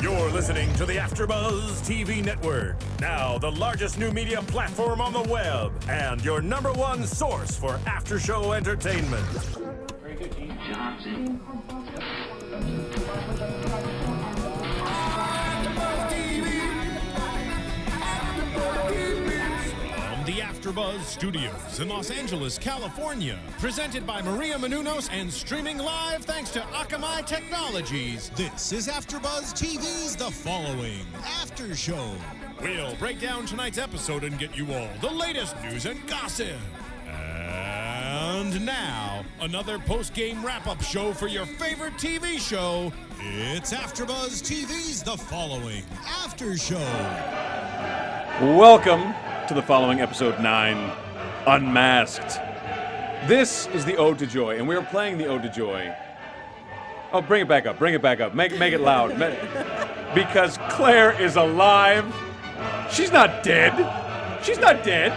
You're listening to the AFTERBUZZ TV network, now the largest new media platform on the web, and your #1 source for after-show entertainment. Very good, Dean Johnson. The AFTERBUZZ Studios in Los Angeles, California. Presented by Maria Menounos and streaming live thanks to Akamai Technologies. This is AFTERBUZZ TV's The Following After Show. We'll break down tonight's episode and get you all the latest news and gossip. And now, another post-game wrap-up show for your favorite TV show. It's AFTERBUZZ TV's The Following After Show. Welcome to the following episode 9, Unmasked. This is the Ode to Joy, and we're playing the Ode to Joy. Oh, bring it back up, make it loud. Because Claire is alive. She's not dead. She's not dead.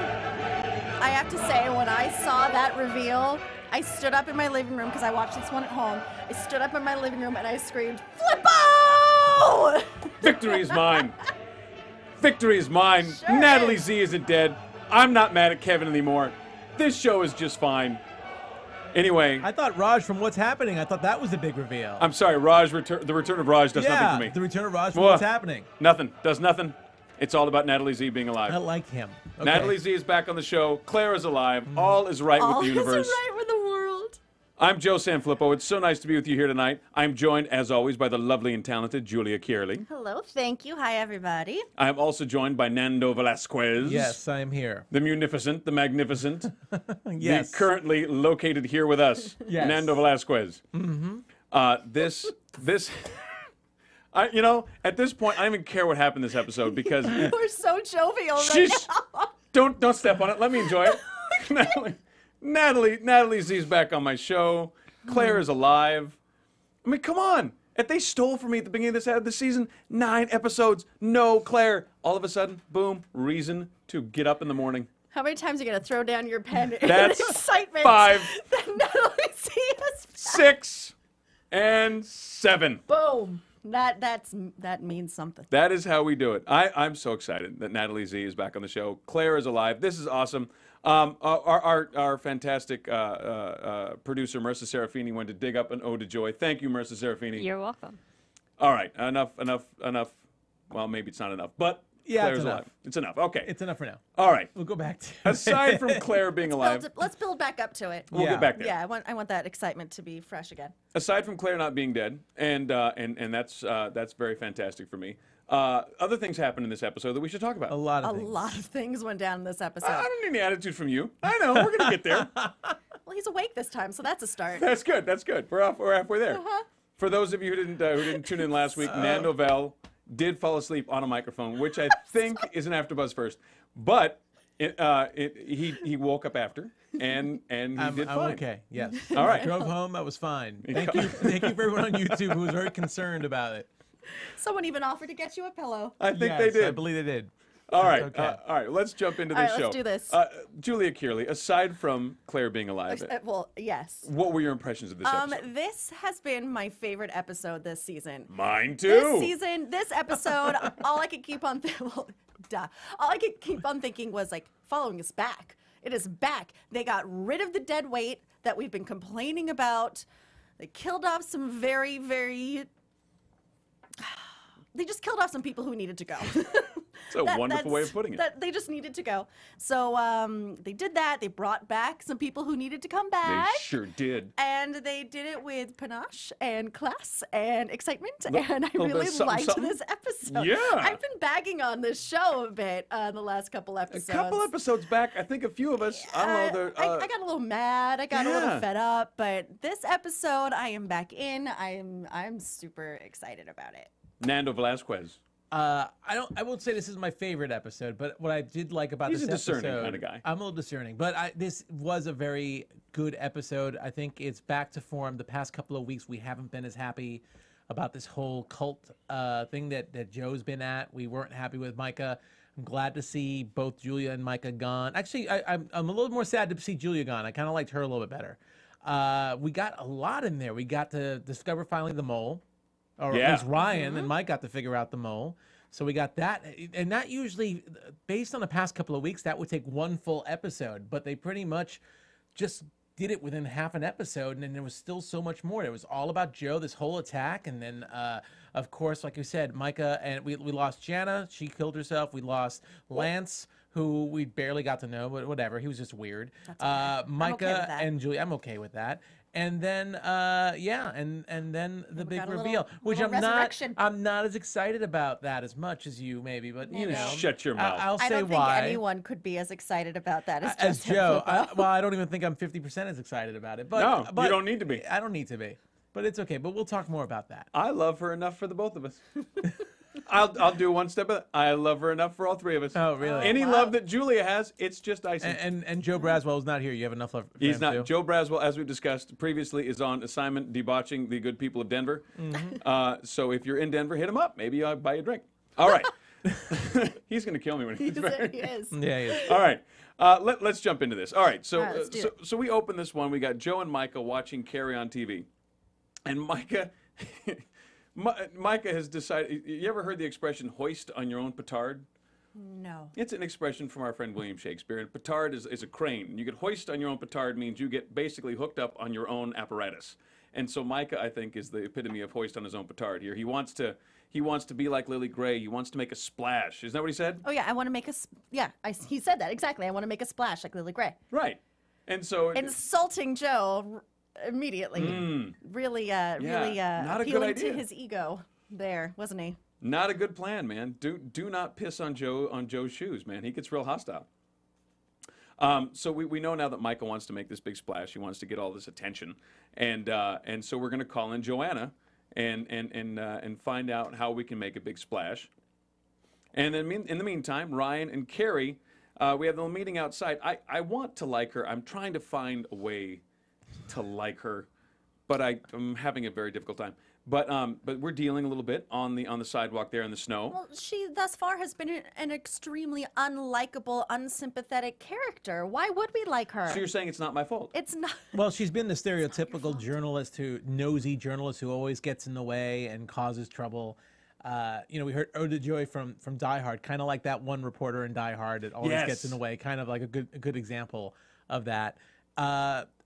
I have to say, when I saw that reveal, I stood up in my living room, because I watched this one at home. I stood up in my living room and I screamed, Flippo! Victory is mine. Victory is mine. Sure Natalie is. Z isn't dead. I'm not mad at Kevin anymore. This show is just fine. Anyway. I thought Raj from What's Happening, I thought that was the big reveal. I'm sorry, Raj. The return of Raj does nothing for me. The return of Raj from What's Happening. Nothing. Does nothing. It's all about Natalie Z being alive. I like him. Okay. Natalie Z is back on the show. Claire is alive. All is right with the universe. All is right with the world. I'm Joe Sanfelippo. It's so nice to be with you here tonight. I'm joined, as always, by the lovely and talented Julia Cearley. Hello, thank you. Hi, everybody. I am also joined by Nando Velasquez. Yes, I am here. The munificent, the magnificent. Yes. The currently located here with us. Yes. Nando Velasquez. Mm-hmm. You know, at this point, I don't even care what happened this episode because We're so jovial right now. Don't step on it. Let me enjoy it. Natalie Z's back on my show. Claire is alive. I mean, come on. If they stole from me at the beginning of this season, 9 episodes, no Claire. All of a sudden, boom, reason to get up in the morning. How many times are you going to throw down your pen in That's excitement 5. that Natalie Z is back? 6 and 7. Boom. That means something. That is how we do it. I'm so excited that Natalie Z is back on the show. Claire is alive. This is awesome. Our fantastic producer, Marissa Serafini, went to dig up an Ode to Joy. Thank you, Marissa Serafini. You're welcome. All right, enough. Well, maybe it's not enough, but Yeah, Claire's it's enough. alive. It's enough. Okay. It's enough for now. All right. We'll go back to Aside from Claire being alive, Let's build back up to it. we'll Yeah. get back there. Yeah, I want that excitement to be fresh again. Aside from Claire not being dead, and that's very fantastic for me. Other things happened in this episode that we should talk about. a lot A of things. lot of things went down in this episode. I don't need any attitude from you. I know we're gonna get there. Well, he's awake this time, so that's a start. That's good. That's good. We're halfway there. Uh-huh. For those of you who didn't tune in last week, Nando Vel did fall asleep on a microphone, which I think is an AfterBuzz first. But he woke up after, and he did fine. I'm okay. Yes. All right. Drove home. I was fine. Thank you for everyone on YouTube who was very concerned about it. Someone even offered to get you a pillow. I think Yes, they did. I believe they did. All right. Okay. All right. Let's jump into All this right, show. let's do this. Julia Cearley, aside from Claire being alive, Well, yes. what were your impressions of this episode? This has been my favorite episode this season. Mine too. This episode, all I could keep on all I could keep on thinking was like, following is back. It is back. They got rid of the dead weight that we've been complaining about. They killed off some very, very. They just killed off some people who needed to go. It's a wonderful way of putting it. They just needed to go. So they did that. They brought back some people who needed to come back. They sure did. And they did it with panache and class and excitement. And I little bit really of something, liked something. this episode. Yeah. I've been bagging on this show a bit the last couple A episodes. couple episodes back, I think a few of us, I don't know. I got a little mad. I got a Yeah. little fed up. But this episode, I am back in. I'm super excited about it. Nando Velasquez. I won't say this is my favorite episode, but what I did like about He's this a discerning episode, kind of guy. I'm a little discerning, but this was a very good episode. I think it's back to form. The past couple of weeks, we haven't been as happy about this whole cult thing that Joe's been at. We weren't happy with Micah. I'm glad to see both Julia and Micah gone. Actually, I'm a little more sad to see Julia gone. I kind of liked her a little bit better. We got a lot in there. We got to discover finally the mole. or Yeah. at least Ryan and Mike got to figure out the mole. So we got that, and that usually, based on the past couple of weeks, that would take one full episode. But they pretty much just did it within half an episode, and then there was still so much more. It was all about Joe, this whole attack, and then, of course, like you said, Micah, and we lost Jana. She killed herself. We lost Lance, who we barely got to know, but whatever. He was just weird. Micah and Julie, I'm okay with that. And then, and then the big reveal, which I'm not as excited about that as much as you maybe, but you know, shut your mouth. I'll say I don't why. think anyone could be as excited about that As Joe. I don't even think I'm 50% as excited about it. But No, you don't need to be. I don't need to be, but it's okay. But we'll talk more about that. I love her enough for the both of us. I'll do one step. I love her enough for all three of us. Oh, really? Any love that Julia has, it's just icing. And Joe Braswell is not here. You have enough love for He's him not. too? Joe Braswell, as we discussed previously, is on assignment debauching the good people of Denver. So if you're in Denver, hit him up. Maybe I'll buy you a drink. All right. He's going to kill me when he's back. He is. Yeah, he is. All right. Let's jump into this. All right. So, All right, let's do so we open this one. We got Joe and Micah watching Carrie on TV. And Micah... Micah has decided. You ever heard the expression "hoist on your own petard"? No. It's an expression from our friend William Shakespeare. And petard is a crane. You get hoist on your own petard means you get basically hooked up on your own apparatus. And so Micah, I think, is the epitome of hoist on his own petard here. He wants to be like Lily Gray. He wants to make a splash. Isn't that what he said? Oh yeah, I want to make he said that exactly. I want to make a splash like Lily Gray. Right. And so Insulting Joe immediately. Really not a good appealing idea. to his ego there, wasn't he? Not a good plan, man. Do not piss on Joe's shoes, man. He gets real hostile. So we know now that Micah wants to make this big splash. He wants to get all this attention, and so we're going to call in Joanna and find out how we can make a big splash. And then in the meantime, Ryan and Carrie, we have the meeting outside. I want to like her. I'm trying to find a way to like her, but I'm having a very difficult time. But we're dealing a little bit on the sidewalk there in the snow. Well, she thus far has been an extremely unlikable, unsympathetic character. Why would we like her? So you're saying it's not my fault? It's not. Well, she's been the stereotypical nosy journalist who always gets in the way and causes trouble. We heard Ode to Joy from Die Hard, kind of like that one reporter in Die Hard that always gets in the way, kind of like a good example of that.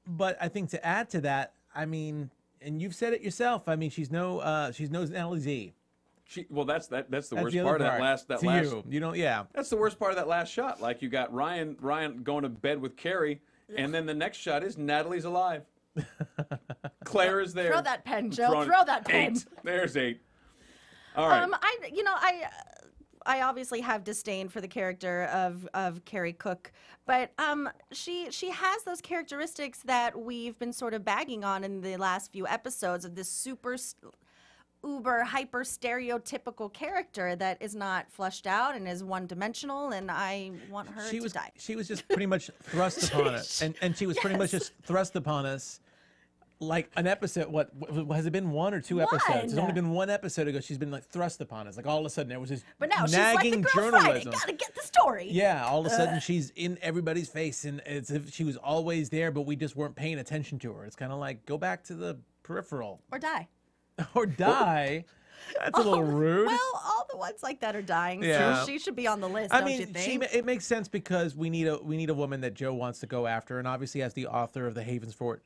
But I think to add to that, I mean, and you've said it yourself. I mean, she's no Natalie Z. That's the worst the part of other that to last. You know, yeah. That's the worst part of that last shot. Like you got Ryan going to bed with Carrie, and then the next shot is Natalie's alive. Claire is there. Throw that pen, Joe. Throw that pen. 8. There's 8. All right. I obviously have disdain for the character of Carrie Cook, but she has those characteristics that we've been sort of bagging on in the last few episodes of this super uber hyper stereotypical character that is not fleshed out and is one-dimensional, and I want her to die. She was just pretty much thrust upon us, and she was pretty much just thrust upon us. Like an episode, what has it been, 1 or 2 episodes? It's only been 1 episode ago. She's been like thrust upon us. Like all of a sudden there was this but now she's nagging like the girl journalism. Friday. Gotta get the story. Yeah, all of a sudden she's in everybody's face, and it's as if she was always there, but we just weren't paying attention to her. It's kind of like go back to the peripheral Or die. or die. That's a little rude. Well, all the ones like that are dying, Yeah. so she should be on the list, I don't mean, you think? it makes sense because we need a woman that Joe wants to go after, and obviously as the author of the Havensfort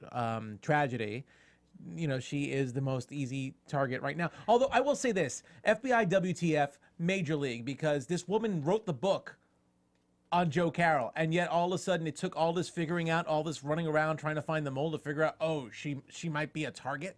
tragedy, you know, she is the most easy target right now. Although I will say this, FBI WTF, Major League, because this woman wrote the book on Joe Carroll, and yet all of a sudden it took all this figuring out, all this running around trying to find the mole to figure out, oh, she might be a target.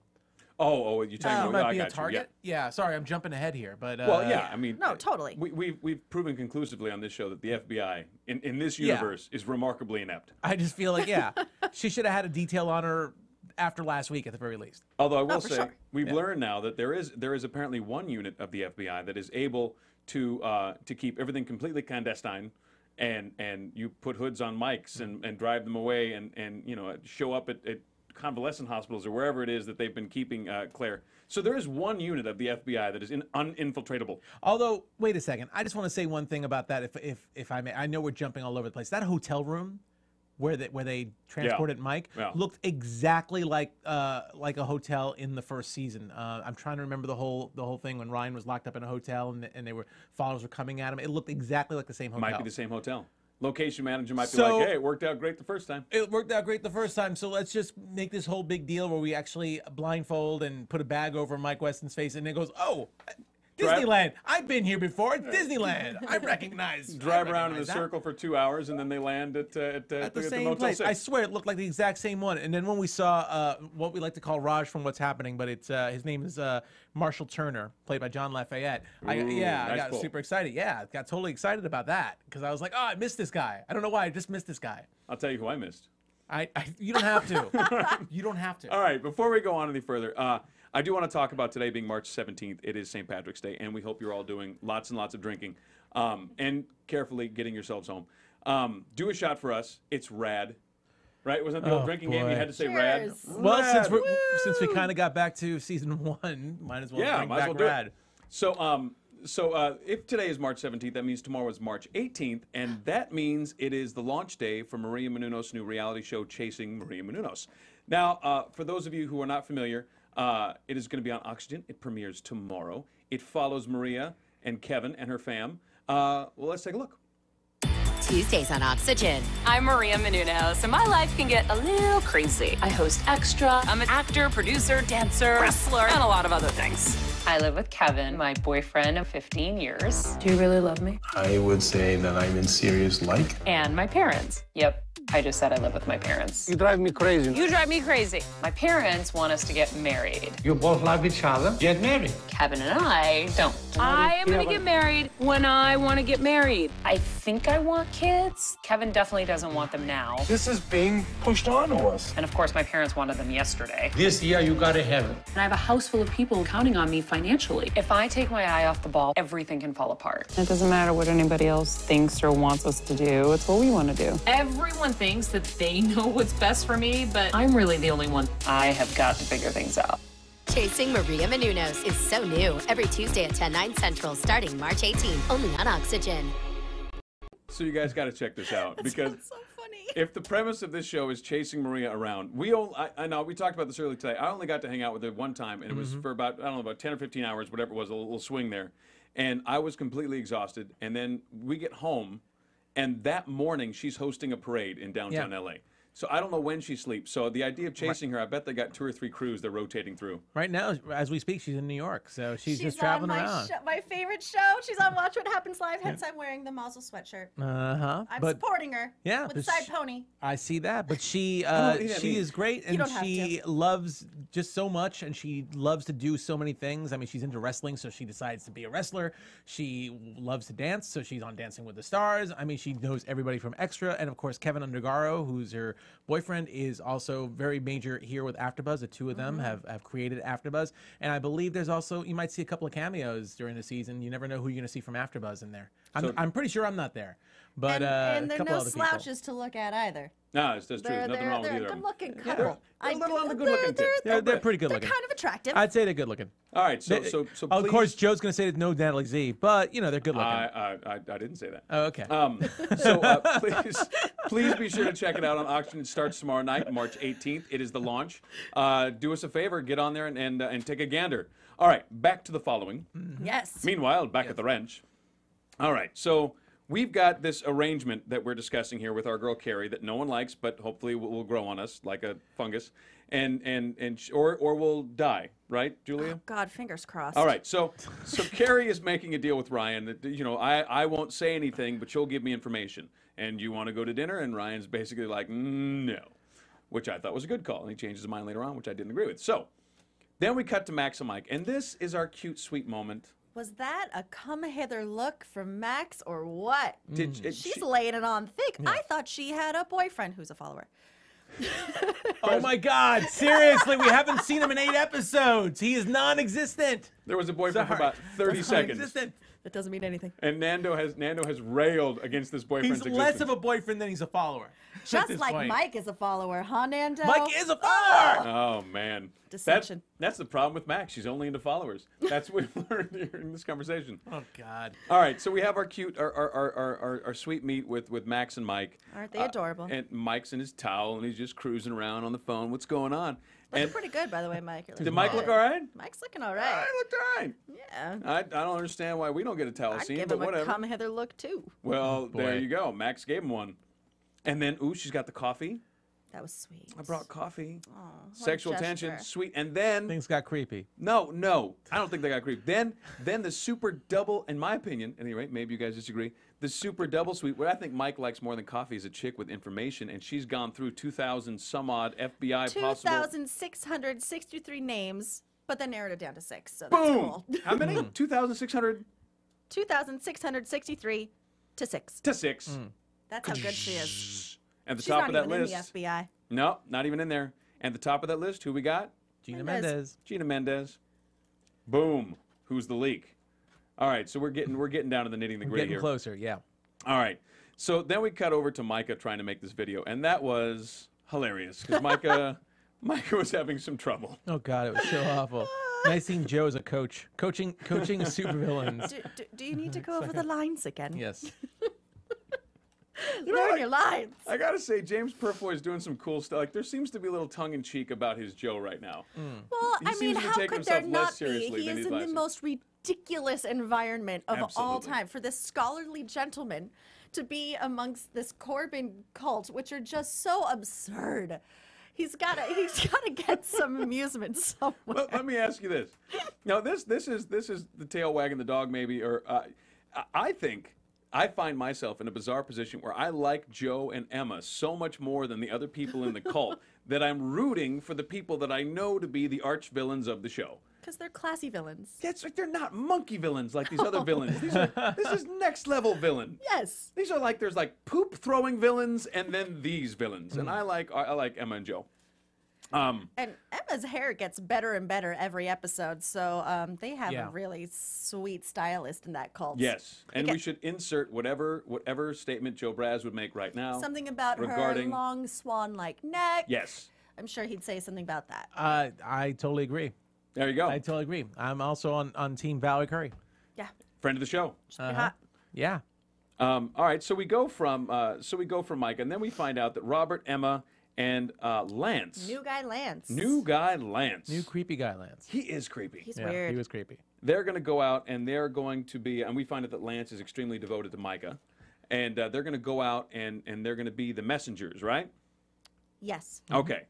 Oh, you're talking She about might be a target? Yeah, sorry, I'm jumping ahead here, but Well, yeah, I mean, No, totally. We've proven conclusively on this show that the FBI in this universe is remarkably inept. I just feel like, yeah, she should have had a detail on her after last week at the very least. Although I will for say, sure. we've learned now that there is apparently one unit of the FBI that is able to keep everything completely clandestine, and you put hoods on mics and drive them away and you know, show up at convalescent hospitals or wherever it is that they've been keeping Claire. So there is one unit of the FBI that is uninfiltratable. Although, wait a second, I just want to say one thing about that, if I may. I know we're jumping all over the place. That hotel room where they transported Mike looked exactly like a hotel in the first season. I'm trying to remember the whole thing when Ryan was locked up in a hotel and they were followers were coming at him. It looked exactly like the same hotel. Might be the same hotel. Location manager might be like, hey, it worked out great the first time. It worked out great the first time, so let's just make this whole big deal where we actually blindfold and put a bag over Mike Weston's face, and it goes, oh, Disneyland. I've been here before. It's Disneyland. I recognize. Drive around in a circle for 2 hours, and then they land at the same place. I swear it looked like the exact same one. And then when we saw what we like to call Raj from What's Happening, but it's his name is Marshall Turner, played by John Lafayette. I got super excited. Yeah, I got totally excited about that because I was like, oh, I missed this guy. I don't know why. I just missed this guy. I'll tell you who I missed. You don't have to. You don't have to. All right, before we go on any further, I do want to talk about today being March 17th. It is St. Patrick's Day, and we hope you're all doing lots and lots of drinking and carefully getting yourselves home. Do a shot for us. It's rad. Right? Wasn't that the old drinking game? You had to say rad. Well, since we kind of got back to season 1, might as well bring back rad. So, if today is March 17th, that means tomorrow is March 18th, and that means it is the launch day for Maria Menounos' new reality show, Chasing Maria Menounos. Now, for those of you who are not familiar, it is going to be on Oxygen. It premieres tomorrow. It follows Maria and Kevin and her fam. Well, let's take a look. Tuesdays on Oxygen. I'm Maria Menounos, and my life can get a little crazy. I host Extra. I'm an actor, producer, dancer, wrestler, and a lot of other things. I live with Kevin, my boyfriend of 15 years. Do you really love me? I would say that I'm in serious like. And my parents. Yep. I just said I live with my parents. You drive me crazy. You drive me crazy. My parents want us to get married. You both love each other. Get married. Kevin and I don't. I am going to get married when I want to get married. I think I want kids. Kevin definitely doesn't want them now. This is being pushed on to us. And of course, my parents wanted them yesterday. This year, you gotta have it. And I have a house full of people counting on me financially. If I take my eye off the ball, everything can fall apart. It doesn't matter what anybody else thinks or wants us to do. It's what we want to do. Everyone thinks that they know what's best for me, but I'm really the only one. I have got to figure things out. Chasing Maria Menounos is so new. Every Tuesday at 10, 9 Central, starting March 18th, only on Oxygen. So you guys got to check this out because so funny. If the premise of this show is chasing Maria around, I know we talked about this earlier today. I only got to hang out with her one time, and it was for about, I don't know, about 10 or 15 hours, whatever it was, a little swing there. And I was completely exhausted. And then we get home, and that morning she's hosting a parade in downtown LA. So I don't know when she sleeps. So the idea of chasing her, I bet they got 2 or 3 crews they're rotating through. Right now, as we speak, she's in New York, so she's just traveling around. My favorite show. She's on Watch What Happens Live. Hence, I'm wearing the Mazel sweatshirt. I'm supporting her. Yeah, with a side pony. I see that, but she is great, and she loves just so much, and she loves to do so many things. I mean, she's into wrestling, so she decides to be a wrestler. She loves to dance, so she's on Dancing with the Stars. I mean, she knows everybody from Extra, and of course, Kevin Undergaro, who's her boyfriend, is also very major here with AFTERBUZZ. The two of them have created AFTERBUZZ, and I believe there's also, you might see a couple of cameos during the season. You never know who you're going to see from AFTERBUZZ in there. I'm pretty sure I'm not there, but and there are no slouches to look at either. No, that's true. There's nothing wrong with either. They're a good-looking couple. They're a little on the good-looking tip. They're pretty good-looking. They're kind of attractive. I'd say they're good-looking. All right, so please. Of course, Joe's going to say that no Natalie Z, but you know they're good-looking. I didn't say that. Oh, okay. Please be sure to check it out on Oxygen. It starts tomorrow night, March 18th. It is the launch. Do us a favor, get on there and take a gander. All right, back to the following. Yes. Meanwhile, back at the ranch. All right, so we've got this arrangement that we're discussing here with our girl Carrie that no one likes, but hopefully will grow on us like a fungus, or we'll die, right, Julia? Oh, God, fingers crossed. All right, so Carrie is making a deal with Ryan that, you know, I won't say anything, but you'll give me information, and you want to go to dinner, and Ryan's basically like, no, which I thought was a good call, and he changed his mind later on, which I didn't agree with. So then we cut to Max and Mike, and this is our cute, sweet moment. Was that a come-hither look from Max or what? She's she laying it on thick. Yeah. I thought she had a boyfriend who's a follower. Oh, my God. Seriously, we haven't seen him in 8 episodes. He is non-existent. There was a boyfriend for about 30 seconds. That doesn't mean anything. And Nando has railed against this boyfriend's He's less of a boyfriend than he's a follower. Just like Mike is a follower, huh, Nando? Mike is a follower! Oh, man. Dissension. That's the problem with Max. She's only into followers. That's what we've learned here in this conversation. Oh, God. All right, so we have our cute, our sweet meet with Max and Mike. Aren't they adorable? And Mike's in his towel, and he's just cruising around on the phone. What's going on? Looking pretty good, by the way, Mike. Did Mike look all right? Mike's looking all right. I looked all right. Yeah. I don't understand why we don't get a towel I'd scene, give but him whatever. a come hither look, too. Well, there you go. Max gave him one. And then, ooh, she's got the coffee. That was sweet. I brought coffee. Oh, Sexual tension, sweet. And then... Things got creepy. No. I don't think they got creepy. Then the super double, in my opinion, anyway, maybe you guys disagree, the super double sweet, what I think Mike likes more than coffee is a chick with information, and she's gone through 2,000 some odd FBI possible... 2,663 names, but then narrowed it down to 6, so that's Boom! cool. How many? 2,600? 2,663 to 6. To 6. That's how good she is. At the She's top not of that even list... in the FBI. No, not even in there. And the top of that list, who we got? Gina Mendez. Gina Mendez. Boom. Who's the leak? All right, so we're getting down to the nitty-gritty here. Getting closer, yeah. All right. So then we cut over to Micah trying to make this video, and that was hilarious because Micah was having some trouble. Oh God, it was so awful. Nice seeing Joe as a coach, coaching supervillains. Do you need to go over the lines again? Yes. Learn your lines. I gotta say, James Purfoy is doing some cool stuff. Like there seems to be a little tongue-in-cheek about his Joe right now. Well, He I mean, seems to how take could there himself not less seriously be? He than is he'd in the like to. most ridiculous environment of all Absolutely. time. For this scholarly gentleman to be amongst this Korban cult, which are just so absurd. He's gotta get some amusement somewhere. Let me ask you this. Now, this is the tail wagging the dog, maybe, or I think I find myself in a bizarre position where I like Joe and Emma so much more than the other people in the cult that I'm rooting for the people that I know to be the arch villains of the show. Because they're classy villains. That's like they're not monkey villains like these other villains. This is next level villain. Yes. These are like there's like poop throwing villains and then these villains, and I like Emma and Joe. And Emma's hair gets better and better every episode, so they have a really sweet stylist in that cult. Yes, and we should insert whatever statement Joe Braz would make right now. Something about regarding her long swan-like neck. Yes. I'm sure he'd say something about that. I totally agree. There you go. I totally agree. I'm also on Team Valerie Curry. Yeah. Friend of the show. Hot. Yeah. All right, so we go from Micah, and then we find out that Robert, Emma, and Lance. New guy Lance. New guy Lance. New creepy guy Lance. He is creepy. He's weird. He was creepy. They're going to go out, and they're going to be, and we find out that Lance is extremely devoted to Micah, and they're going to go out, and they're going to be the messengers, right? Yes. Okay.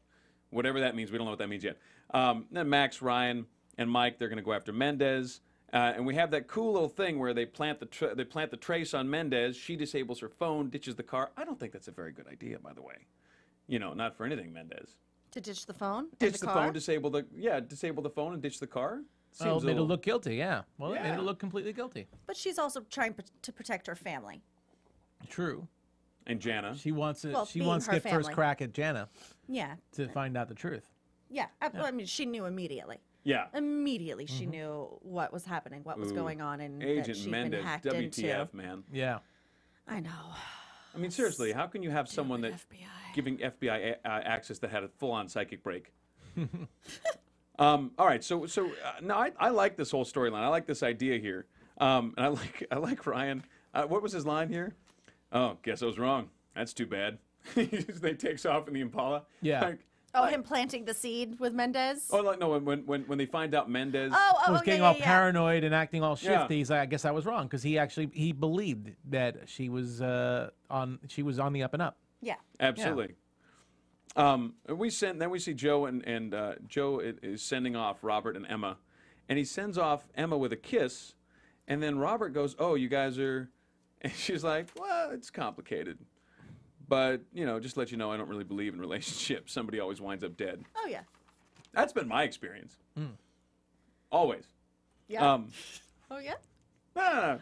Whatever that means. We don't know what that means yet. Then Max, Ryan, and Mike, they're going to go after Mendez. And we have that cool little thing where they plant the trace on Mendez. She disables her phone, ditches the car. I don't think that's a very good idea, by the way. You know, not for anything, Mendez. To ditch the phone? Ditch the phone, disable the phone and ditch the car. Seems made her look guilty, yeah. Well, Yeah. it made her look completely guilty. But she's also trying to protect her family. True. And Jana. She wants to. Well, She being wants to her get first family. crack at Jana Yeah. to find out the truth. Yeah. I mean, she knew immediately. Yeah. Immediately she knew what was happening, what was going on, and that Agent she'd Mendez, been hacked WTF, into. man. Yeah. I know. I mean, seriously, how can you have someone that giving FBI access that had a full-on psychic break? All right, so no, I like this whole storyline. I like this idea here, and I like Ryan. What was his line here? Oh, guess I was wrong. That's too bad. They takes off in the Impala. Yeah. Him planting the seed with Mendez? Oh, like no, when they find out Mendez. Was getting all paranoid and acting all Yeah. shifty. He's like, I guess I was wrong because he believed that she was on the up and up. Yeah. Absolutely. Then we see Joe and Joe is sending off Robert and Emma, and he sends off Emma with a kiss, and then Robert goes, "Oh, you guys are," and she's like, "Well, it's complicated, but you know, just to let you know, I don't really believe in relationships. Somebody always winds up dead." Oh, yeah. That's been my experience. Always. Yeah. Oh, yeah? No,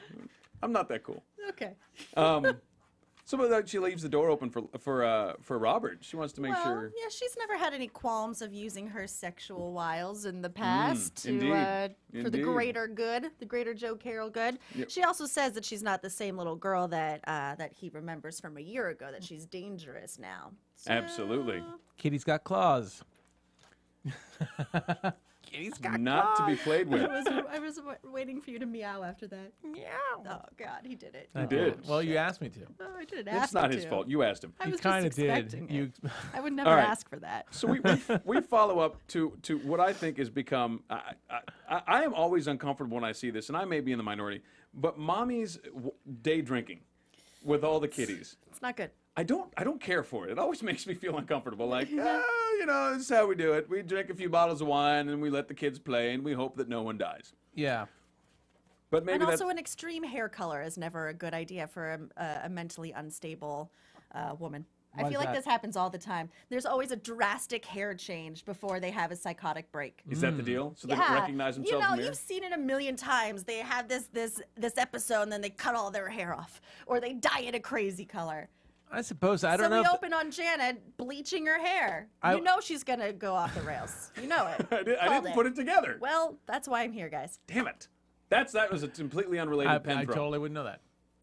I'm not that cool. Okay. Some of that she leaves the door open for Robert. She wants to make sure. Yeah, she's never had any qualms of using her sexual wiles in the past for the greater good, the greater Joe Carroll good. Yep. She also says that she's not the same little girl that that he remembers from a year ago. That she's dangerous now. So... Absolutely. Kitty's got claws. Kitty's got not claws. to be played with. I was waiting for you to meow after that. Meow. Oh God, he did it. I did. Well, you asked me to. Oh, I didn't ask. It's not him his to. fault. You asked him. I was kind of just expecting did. it. I would never All right. ask for that. So we follow up to what I think has become. I am always uncomfortable when I see this, and I may be in the minority. But mommy's day drinking with all the kiddies. It's not good. I don't care for it. It always makes me feel uncomfortable. Like, you know, this is how we do it. We drink a few bottles of wine and we let the kids play and we hope that no one dies. Yeah. But maybe and also an extreme hair color is never a good idea for a mentally unstable woman. I feel like this happens all the time. There's always a drastic hair change before they have a psychotic break. Is that the deal? So they don't recognize themselves in the mirror? You've seen it a million times. They have this episode and then they cut all their hair off. Or they dye it a crazy color. I suppose. I don't know. So we open on Janet bleaching her hair. You know she's going to go off the rails. You know it. I didn't put it together. Well, that's why I'm here, guys. Damn it. That was a completely unrelated pen I throw. totally wouldn't know that.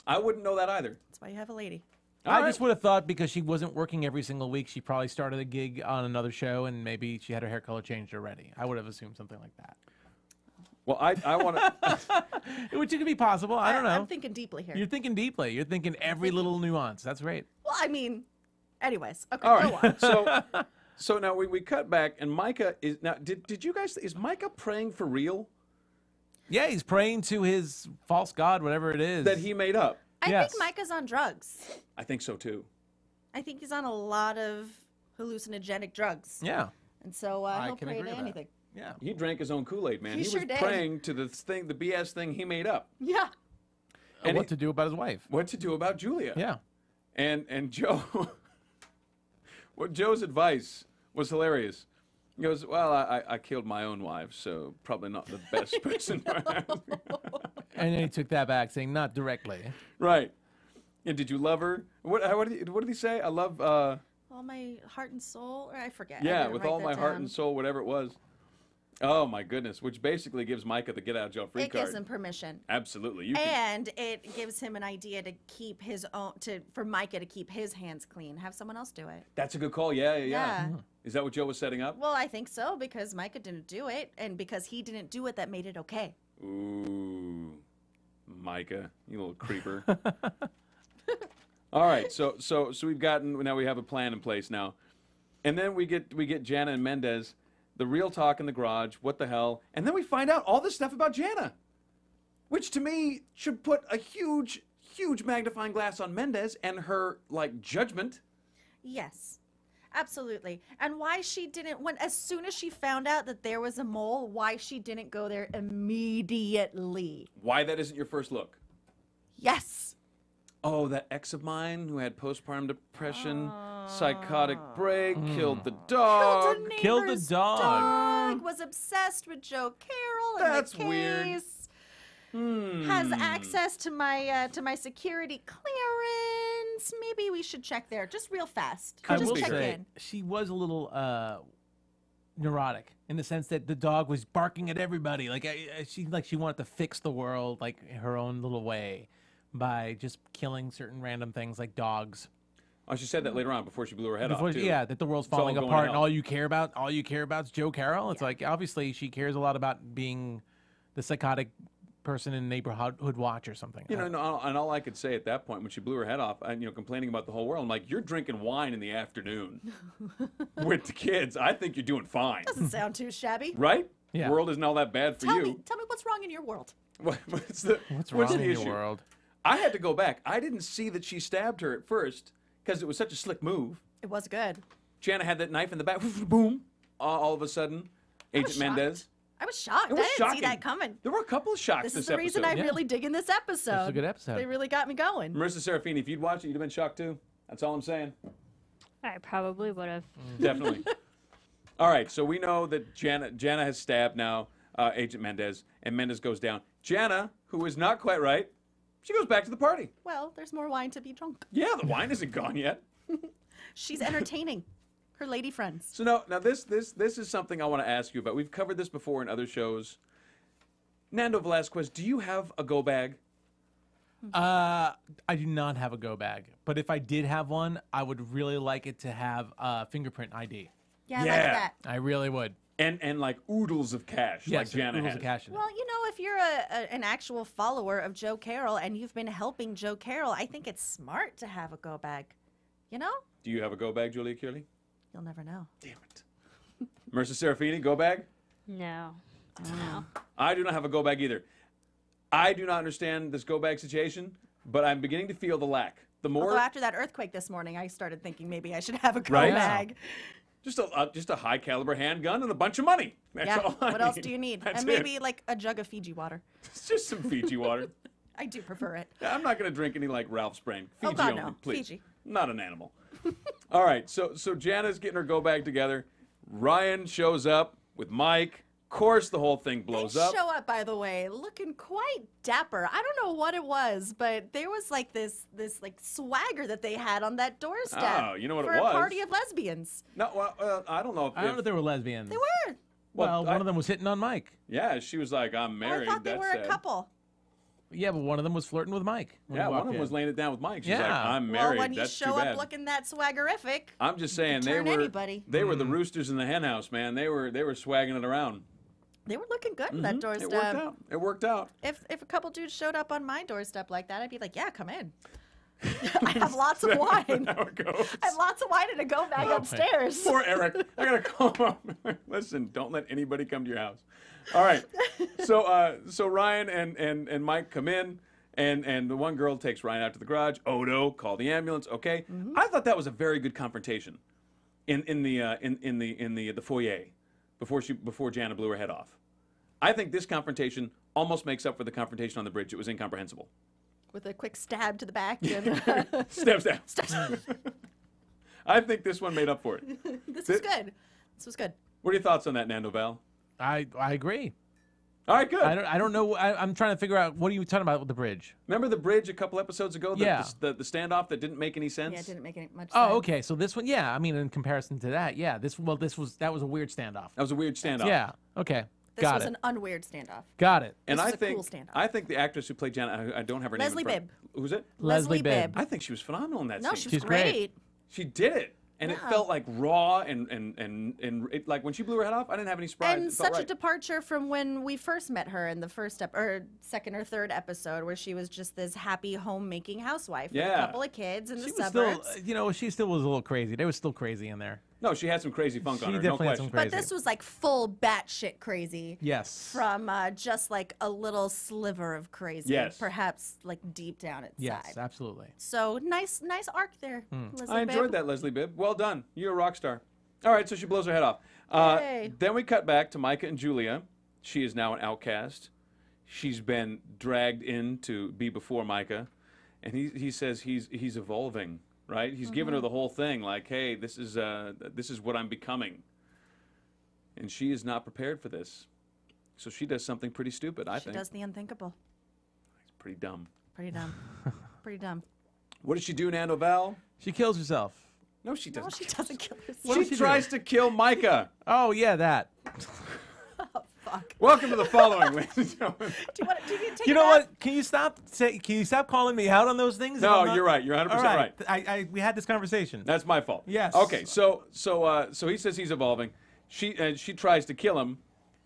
I wouldn't know that either. That's why you have a lady. I just would have thought because she wasn't working every single week, she probably started a gig on another show and maybe she had her hair color changed already. I would have assumed something like that. Well, I want to... Which could be possible. I don't know. I'm thinking deeply here. You're thinking deeply. You're thinking every little nuance. That's great. Well, I mean, anyways. Okay, All go right. on. So now we cut back and Micah is... Now, did you guys... Is Micah praying for real? Yeah, he's praying to his false god, whatever it is. That he made up. I think Micah's on drugs. I think so, too. I think he's on a lot of hallucinogenic drugs. Yeah. And so he'll pray to anything. Yeah. He drank his own Kool-Aid, man. He sure was did. praying to the BS thing he made up. Yeah. And what to do about his wife. What to do about Julia. Yeah. And Joe... Joe's advice was hilarious. He goes, well, I killed my own wife, so probably not the best person for having. And then he took that back, saying, not directly. Right. And did you love her? What did he say? I love... all my heart and soul? Or I forget. Yeah, with all my heart and soul, whatever it was. Oh, my goodness. Which basically gives Micah the get-out-of-jail-free card. It gives him permission. Absolutely. And it gives him an idea to keep his own... for Micah to keep his hands clean. Have someone else do it. That's a good call. Yeah. Is that what Joe was setting up? Well, I think so, because Micah didn't do it. And because he didn't do it, that made it okay. Ooh. Micah, you little creeper. All right, so we've gotten... Now we have a plan in place now. And then we get Jana and Mendez... The real talk in the garage, what the hell? And then we find out all this stuff about Jana, which to me should put a huge, huge magnifying glass on Mendez and her, like, judgment. Yes, absolutely. And why she didn't, as soon as she found out that there was a mole, why she didn't go there immediately. Why that isn't your first look. Yes. Oh, that ex of mine who had postpartum depression, psychotic break, killed the dog. Killed the dog. Was obsessed with Joe Carroll. That's in the case. weird. Has access to my security clearance. Maybe we should check there, just real fast. I Just will check say, in. she was a little neurotic in the sense that the dog was barking at everybody. She wanted to fix the world like her own little way by just killing certain random things like dogs. Oh, she said that later on before she blew her head off, too. Yeah, that the world's falling apart and all you care about is Joe Carroll. It's like, obviously, she cares a lot about being the psychotic person in Neighborhood Watch or something. You know, and all I could say at that point when she blew her head off, and complaining about the whole world, I'm like, you're drinking wine in the afternoon with the kids. I think you're doing fine. Doesn't sound too shabby. Right? Yeah. The world isn't all that bad for you. Tell me what's wrong in your world. What's wrong the in issue? your world? I had to go back. I didn't see that she stabbed her at first because it was such a slick move. It was good. Jana had that knife in the back. Boom. All of a sudden, Agent Mendez. I was shocked. It was I didn't shocking. see that coming. There were a couple of shocks This this is the reason episode. I really dig in this episode. This is a good episode. They really got me going. Marissa Serafini, if you'd watched it, you'd have been shocked too. That's all I'm saying. I probably would have. Definitely. All right, so we know that Jana has stabbed now Agent Mendez, and Mendez goes down. Jana, who is not quite right, She goes back to the party. Well, there's more wine to be drunk. Yeah, the wine isn't gone yet. She's entertaining her lady friends. So now this is something I want to ask you about. We've covered this before in other shows. Nando Velasquez, do you have a go bag? I do not have a go bag, but if I did have one, I would really like it to have fingerprint ID. Yeah, I like that. I really would. And like oodles of cash, like Jana oodles has. of cash. Well, you know, if you're an actual follower of Joe Carroll and you've been helping Joe Carroll, I think it's smart to have a go bag. You know? Do you have a go bag, Julia Cearley? You'll never know. Damn it. Marissa Serafini, go bag? No. No. I do not have a go bag either. I do not understand this go bag situation, but I'm beginning to feel the lack. The more Although after that earthquake this morning, I started thinking maybe I should have a go Right? bag. just a high caliber handgun and a bunch of money. That's Yeah. all I What else need. do you need? That's And it. maybe like a jug of Fiji water. It's just some Fiji water. I do prefer it. I'm not going to drink any like Ralph's brand. Fiji Oh, God, only, no. please. Fiji. Not an animal. All right, so Jana's getting her go bag together. Ryan shows up with Mike. Of course, the whole thing blows They up. show up, by the way, looking quite dapper. I don't know what it was, but there was like this like swagger that they had on that doorstep. Oh, you know what for it was? a party of lesbians. No, well, I don't know if I don't know if they were lesbians. They were. Well, one of them was hitting on Mike. Yeah, she was like, "I'm Oh, married." I thought they That's were sad. a couple. Yeah, but one of them was flirting with Mike. when Yeah, he one walked of them in. was laying it down with Mike. She's like, Yeah. "I'm Well, married." when you That's show too up bad. looking that swaggerific, I'm just saying they turn were anybody. they were the roosters in the hen house, man. They were swagging it around. they were looking good on that doorstep. It worked out. It worked out. If a couple dudes showed up on my doorstep like that, I'd be like, yeah, come in. I have lots of wine. How it goes. I have lots of wine in a go bag upstairs. Poor Eric. I gotta call him up. Listen, don't let anybody come to your house. All right. So Ryan and Mike come in, and the one girl takes Ryan out to the garage. Odo, call the ambulance. Okay. I thought that was a very good confrontation in the foyer before Jana blew her head off. I think this confrontation almost makes up for the confrontation on the bridge. It was incomprehensible. With a quick stab to the back. And, Steps down. I think this one made up for it. This was good. This was good. What are your thoughts on that, Nando Val? I agree. All right, good. I don't know. I'm trying to figure out what are you talking about with the bridge. Remember the bridge a couple episodes ago? Yeah. The standoff that didn't make any sense? Yeah, it didn't make any much sense. Oh, okay. So this one, yeah. I mean, in comparison to that, yeah. That was a weird standoff. That was a weird standoff. Yeah. Okay. This Got was it. an unweird standoff. Got it. And This I was a think cool standoff. I think the actress who played Jana, I don't have her Leslie name. Who's it? Leslie Bibb. I think she was phenomenal in that No, scene. she was She's great. great. She did it. And it Yeah. felt like raw and it, like when she blew her head off, I didn't have any surprise. And It felt such a right. departure from when we first met her in the first second or third episode, where she was just this happy homemaking housewife with a Yeah. couple of kids in the She was suburbs. still, she still was a little crazy. They was still crazy in there. No, she had some crazy funk She on her. definitely no had some question. But this was like full batshit crazy. Yes. From just like a little sliver of crazy. Yes. Perhaps like deep down inside. Yes, absolutely. So nice arc there, Leslie I enjoyed Bibb. that, Leslie Bibb. Well done. You're a rock star. All right, so she blows her head off. Yay. Then we cut back to Micah and Julia. She is now an outcast. She's been dragged in to be before Micah, and he says he's evolving, right? He's giving her the whole thing, like, hey, this is what I'm becoming, and she is not prepared for this. So she does something pretty stupid. I She think does the unthinkable. it's pretty dumb. Pretty dumb. Pretty dumb. What does she do, Nando Val? She kills herself. No, she doesn't. No, she doesn't kill herself. What does She she tries to kill Micah. Oh yeah, that. Fuck. Welcome to the following, ladies and gentlemen. Do you take You it know out? what? Can you stop calling me out on those things? No, If I'm not- you're right. You're 100% All right. we had this conversation. That's my fault. Yes. Okay. So he says he's evolving. She tries to kill him,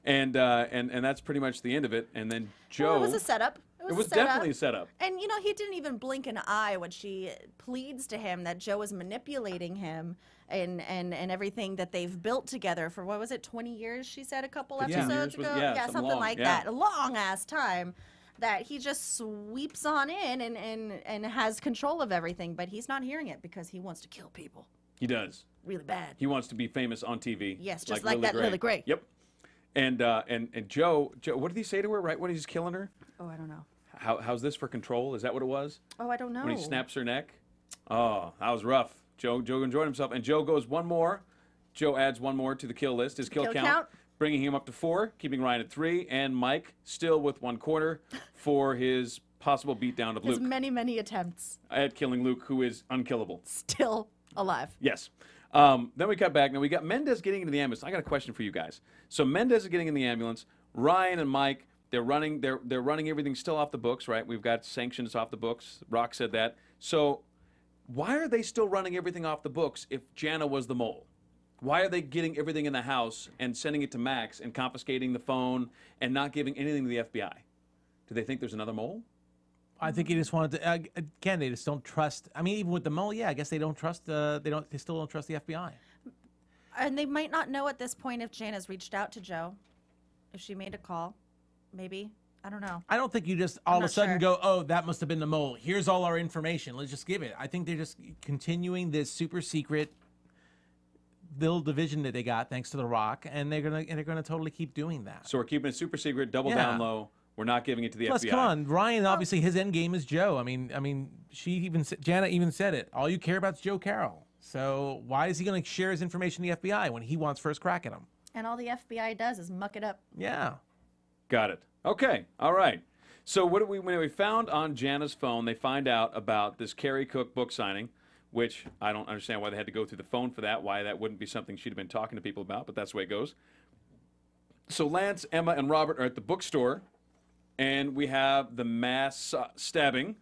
and that's pretty much the end of it. And then Joe. Well, it was a setup. It was a setup. definitely a setup. And, you know, he didn't even blink an eye when she pleads to him that Joe is manipulating him and everything that they've built together for, what was it, 20 years, she said a couple 15 episodes years was- ago? yeah, something long, like yeah. that. A long-ass time that he just sweeps on in and has control of everything, but he's not hearing it because he wants to kill people He does. really bad. He wants to be famous on TV. Yes, just like that Lily Gray. Yep. And Joe, what did he say to her right when he's killing her? Oh, I don't know. How's this for control? Is that what it was? Oh, I don't know. When he snaps her neck? Oh, that was rough. Joe enjoyed himself. And Joe goes one more. Joe adds one more to the kill list, his kill count, bringing him up to 4, keeping Ryan at 3, and Mike still with 1/4 for his possible beatdown of His Luke. many attempts. At killing Luke, who is unkillable. Still alive. Yes. Then we cut back. Now we got Mendez getting into the ambulance. I got a question for you guys. So Mendez is getting in the ambulance. Ryan and Mike, they're running everything still off the books, right? We've got sanctions off the books. Rock said that. So why are they still running everything off the books if Jana was the mole? Why are they getting everything in the house and sending it to Max and confiscating the phone and not giving anything to the FBI? Do they think there's another mole? I think he just wanted to. Again, they just don't trust. I mean, even with the mole, yeah, I guess they don't trust. They still don't trust the FBI. And they might not know at this point if Jana's reached out to Joe, if she made a call, maybe. I don't know. I don't think you just all of a sudden go, oh, that must have been the mole. Here's all our information. Let's just give it. I think they're just continuing this super secret little division that they got thanks to The Rock, and they're gonna totally keep doing that. So we're keeping it super secret, double down low. We're not giving it to the FBI. Plus, come on, Ryan. Obviously, his end game is Joe. I mean, Jana even said it. All you care about is Joe Carroll. So why is he going to share his information to the FBI when he wants first crack at him? And all the FBI does is muck it up. Yeah. Got it. Okay. All right. So when we found on Jana's phone, they find out about this Carrie Cook book signing, which I don't understand why they had to go through the phone for that, why that wouldn't be something she'd have been talking to people about, but that's the way it goes. So Lance, Emma, and Robert are at the bookstore, and we have the mass stabbing.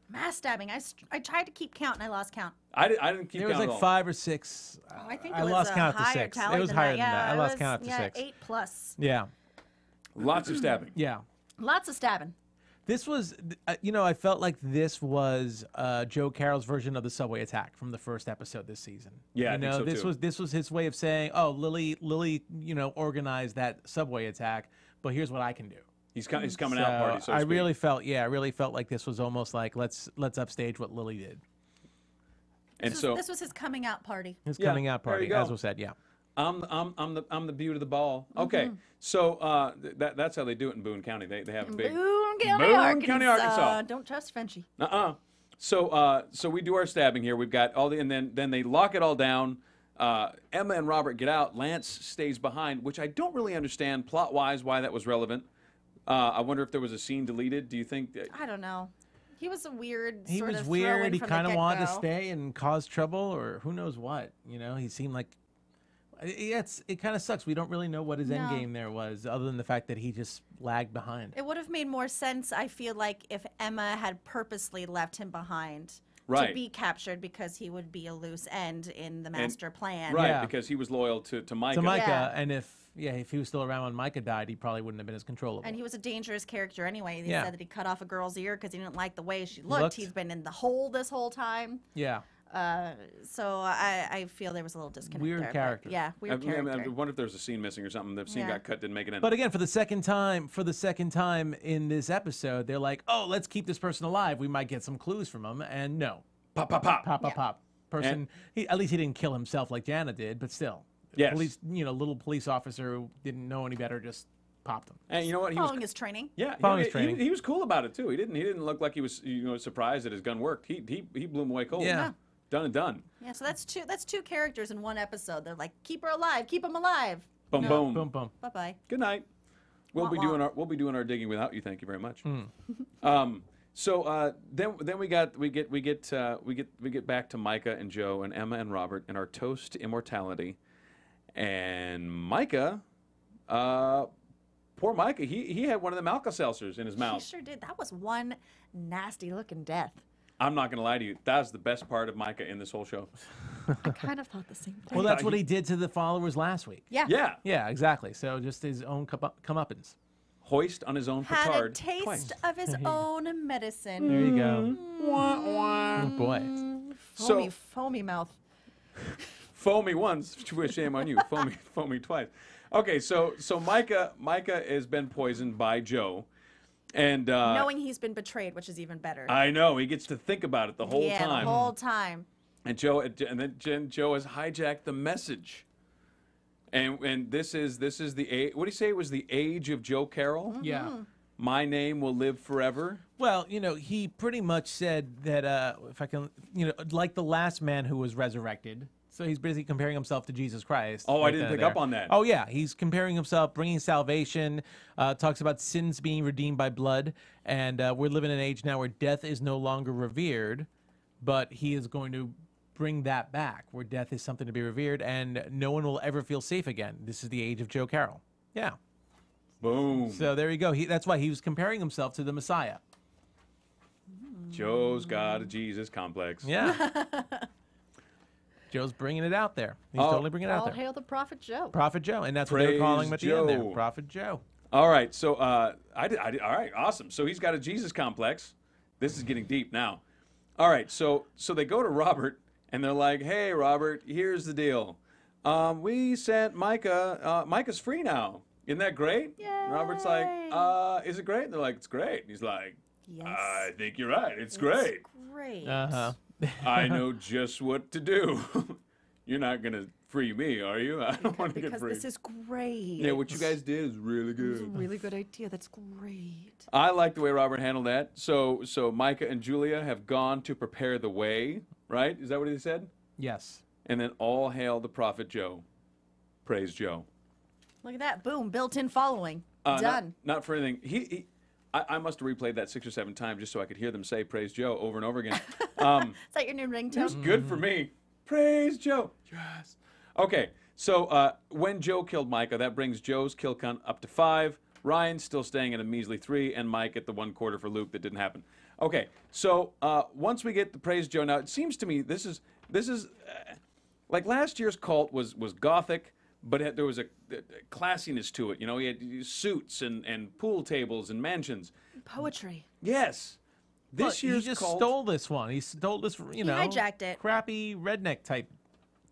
Mass stabbing. I tried to keep count, and I lost count. I didn't keep count. There was like 5 or 6. I think I it was lost a count higher to 6. tally It was than higher than Yeah, that. I it lost was, count to 6. 8 plus. Yeah. Lots of stabbing. Yeah. Lots of stabbing. This was, I felt like this was Joe Carroll's version of the subway attack from the first episode this season. Yeah, I think so too. This was his way of saying, oh, Lily, organized that subway attack, but here's what I can do. He's coming out party. So I really felt like this was almost like let's upstage what Lily did. And this was his coming out party. His coming out party, as was said. Yeah. I'm the beaut of the ball. Okay, so that's how they do it in Boone County. They have a big Boone County, Arkansas. Don't trust Frenchie. So we do our stabbing here. We've got all the, and then they lock it all down. Emma and Robert get out. Lance stays behind, which I don't really understand plot-wise why that was relevant. I wonder if there was a scene deleted. Do you think that? I don't know. He was a weird. He was weird. He kind of wanted to stay and cause trouble, or who knows what. He seemed like. It kind of sucks. We don't really know what his end game there was, other than the fact that he just lagged behind. It would have made more sense, I feel like, if Emma had purposely left him behind to be captured, because he would be a loose end in the master plan. Right, because he was loyal to Micah. To Micah, and if he was still around when Micah died, he probably wouldn't have been as controllable. And he was a dangerous character anyway. They said that he cut off a girl's ear because he didn't like the way she looked. He's been in the hole this whole time. Yeah. So I feel there was a little disconnect. Weird character. Yeah, weird character. I wonder if there's a scene missing or something. The scene got cut, didn't make it in. But again, for the second time in this episode, they're like, "Oh, let's keep this person alive. We might get some clues from him." And no, pop. Person, at least he didn't kill himself like Jana did, but still, police, little police officer who didn't know any better just popped him. And you know what? Following his training. Yeah, following his training. He was cool about it too. He didn't look like he was surprised that his gun worked. He blew him away cold. Yeah. Done and done. Yeah, so that's two characters in one episode. They're like, keep her alive, keep him alive. Boom, boom, boom, boom. Bye bye. Good night. We'll be doing our digging without you. Thank you very much. So then we get back to Micah and Joe and Emma and Robert and our toast to immortality. And Micah, poor Micah, he had one of the Alka-Seltzers in his mouth. He sure did. That was one nasty looking death. I'm not going to lie to you. That was the best part of Micah in this whole show. I kind of thought the same thing. Well, that's what he did to the followers last week. Yeah. Yeah, exactly. So just his own comeuppance. Hoist on his own petard. Had a taste of his own medicine. There you go. Oh, boy. Foamy mouth. Foamy once, shame on you. Foamy twice. Okay, so Micah has been poisoned by Joe. And knowing he's been betrayed, which is even better. I know. He gets to think about it the whole time. Yeah, the whole time. And Joe has hijacked the message. And this is the age. What do you say? It was the age of Joe Carroll. Mm-hmm. Yeah. My name will live forever. Well, he pretty much said that if I can, like the last man who was resurrected, So he's basically comparing himself to Jesus Christ. Oh, I right didn't then and pick up there. on that. Oh, yeah. He's comparing himself, bringing salvation, talks about sins being redeemed by blood. And we're living in an age now where death is no longer revered, but he is going to bring that back, where death is something to be revered, and no one will ever feel safe again. This is the age of Joe Carroll. Yeah. Boom. So there you go. That's why he was comparing himself to the Messiah. Joe's got a Jesus complex. Yeah. Joe's bringing it out there. He's totally bringing it out All there. hail the Prophet Joe. Prophet Joe, and that's what they're calling him at the end there. Joe. Prophet Joe. All right, so all right, awesome. So he's got a Jesus complex. This is getting deep now. All right, so they go to Robert and they're like, "Hey, Robert, here's the deal. We sent Micah. Micah's free now. Isn't that great?" Yay. Robert's like, "Is it great?" And they're like, "It's great." And he's like, Yes. "I think you're right. It's great. Great. Uh-huh. I know just what to do. You're not gonna free me, are you? I don't want to get Because free." this is great. Yeah, what you guys did is really It's a good. really good idea. That's great. I like the way Robert handled that. So Micah and Julia have gone to prepare the way, right? Is that what he said? Yes. And then all hail the prophet Joe. Praise Joe. Look at that. Boom. Built-in following. Not- Done. Not for anything. I must have replayed that 6 or 7 times just so I could hear them say praise Joe over and over again. Is that your new It was ringtone? good for me. Praise Joe. Yes. Okay, so when Joe killed Micah, that brings Joe's kill count up to 5. Ryan's still staying at a measly 3, and Mike at the 1/4 for Luke. That didn't happen. Okay, so once we get the praise Joe, now it seems to me this is like last year's cult was gothic, but there was a classiness to it. You know, he had suits and pool tables and mansions. Poetry. Yes. This Look, year's he just cult. stole this one. He stole this, you know, hijacked it. crappy redneck type.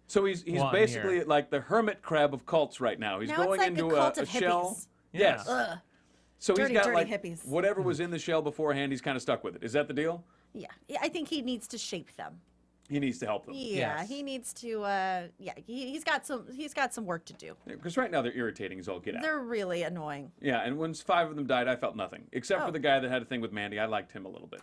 So he's one basically here. like the hermit crab of cults right now. He's Now going it's like into a cult a of shell. hippies. Yes. Ugh. So Dirty, he's got dirty like hippies. whatever was in the shell beforehand. He's kind of stuck with it. Is that the deal? Yeah. I think he needs to shape them. He needs to help them. Yeah. Yes. He needs to. He's got some work to do. Because right now they're irritating as all get out. They're really annoying. Yeah, and when 5 of them died, I felt nothing. Except for Oh. the guy that had a thing with Mandy. I liked him a little bit.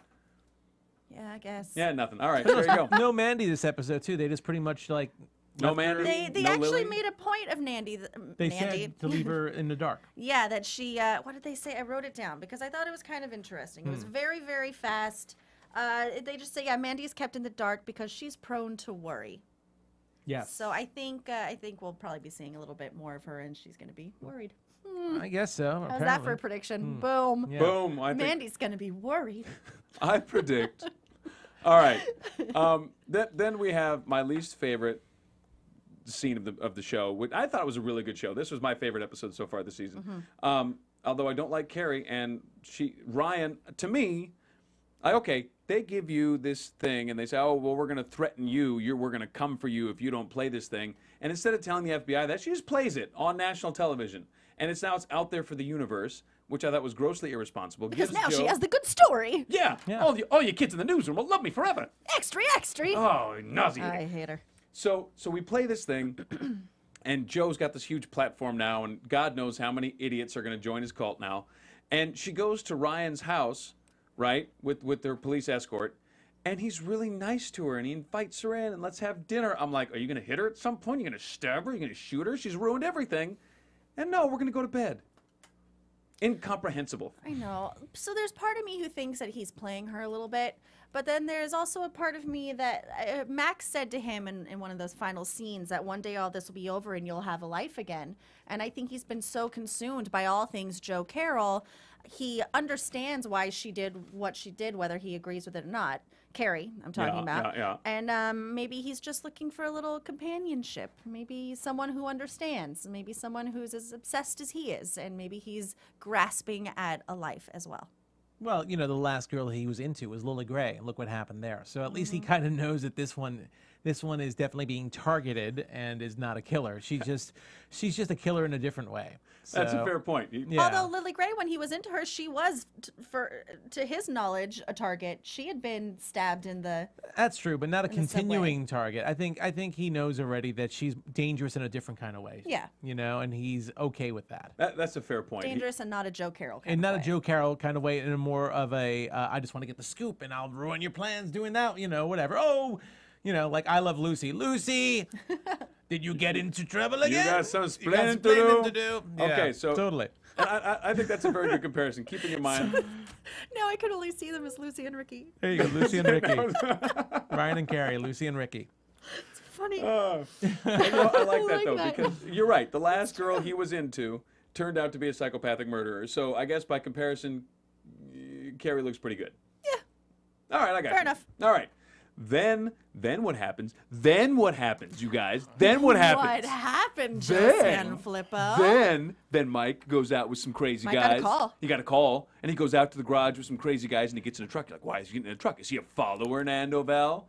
Yeah, I guess. Yeah, nothing. All right, there you go. No Mandy this episode too. They just pretty much like No left her- Mandy? They No actually Lily? made a point of Nandy. They Nandy. said to leave her in the dark. Yeah, that she. What did they say? I wrote it down because I thought it was kind of interesting. It was very, very fast. They just say, yeah, Mandy is kept in the dark because she's prone to worry. Yes. So I think we'll probably be seeing a little bit more of her, and she's going to be worried. I guess so. How's that for a prediction? Boom. Yeah. Boom. I think Mandy's going to be worried. I predict. All right. Then we have my least favorite scene of the show. Which I thought it was a really good show. This was my favorite episode so far this season. Although I don't like Carrie and Ryan. To me, they give you this thing and they say, oh, well, we're going to threaten you. We're going to come for you if you don't play this thing. And instead of telling the FBI that, she just plays it on national television. And it's out there for the universe, which I thought was grossly irresponsible. Because Gives now she Joe- has the good story. Yeah. All you kids in the newsroom will love me forever. Extra, extra. Oh, nauseating. I hate her. So we play this thing, and Joe's got this huge platform now, and God knows how many idiots are going to join his cult now. And she goes to Ryan's house, right, with their police escort, and he's really nice to her, and he invites her in, and let's have dinner. I'm like, are you going to hit her at some point? Are you going to stab her? Are you going to shoot her? She's ruined everything. And no, we're going to go to bed. Incomprehensible. I know. So there's part of me who thinks that he's playing her a little bit, but then there's also a part of me that Max said to him in one of those final scenes that one day all this will be over and you'll have a life again. And I think he's been so consumed by all things Joe Carroll, he understands why she did what she did, whether he agrees with it or not. Carrie, I'm talking about. Yeah. And maybe he's just looking for a little companionship. Maybe someone who understands. Maybe someone who's as obsessed as he is. And maybe he's grasping at a life as well. Well, you know, the last girl he was into was Lily Gray, and look what happened there. So at least he kind of knows that this one is definitely being targeted and is not a killer. She's just a killer in a different way. That's a So, fair point. Yeah. Although Lily Gray, when he was into her, she was, to his knowledge, a target. She had been stabbed in the... That's true, but not a in the subway. continuing target. I think he knows already that she's dangerous in a different kind of way. Yeah. You know, and he's okay with that. That's a fair point. Dangerous and not a Joe Carroll kind And of not way. a Joe Carroll kind of way, and a more of a, I just want to get the scoop, and I'll ruin your plans doing that, you know, whatever. Oh, You know, like I Love Lucy. Lucy, did you get into trouble again? You got some You explaining got to explaining do. to do. Okay, Yeah, so totally. And I think that's a very good comparison. Keeping in mind, Now I could only see them as Lucy and Ricky. There you go, Lucy and Ricky. Ryan and Carrie, Lucy and Ricky. It's funny. you know, I like that like though that. because you're right. The last girl he was into turned out to be a psychopathic murderer. So I guess by comparison, Carrie looks pretty good. Yeah. All right, I got Fair you. enough. All right. Then what happens? Then what happens, you guys? Then what happens? What happened, Joe Sanfelippo? Then Mike goes out with some crazy Mike guys. got a call. He got a call, and he goes out to the garage with some crazy guys, and he gets in a truck. You're like, why is he getting in a truck? Is he a follower, Nando Val?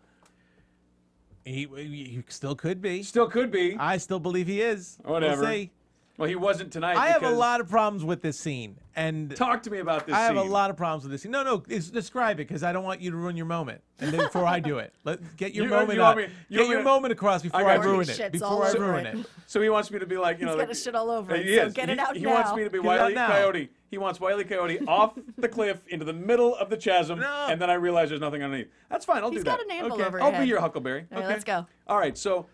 He still could be. Still could be. I still believe he is. Whatever. We'll see. Well, he wasn't tonight. I have a because- lot of problems with this scene. And Talk to me about this I have scene. a lot of problems with this scene. No, describe it because I don't want you to ruin your moment. And then before I do it, get your moment out. Get your moment across before I ruin it. Before I ruin it. So he wants me to be like, you know, He's got to shit all over it, he so is. get it out He now. wants me to be Get it out Wile E. now. Coyote. He wants Wile E. Coyote off the cliff into the middle of the chasm, and then I realize there's nothing underneath. That's fine. I'll He's do that. got an anvil okay. over I'll your be head. your Huckleberry. All right, okay, let's go. All right, so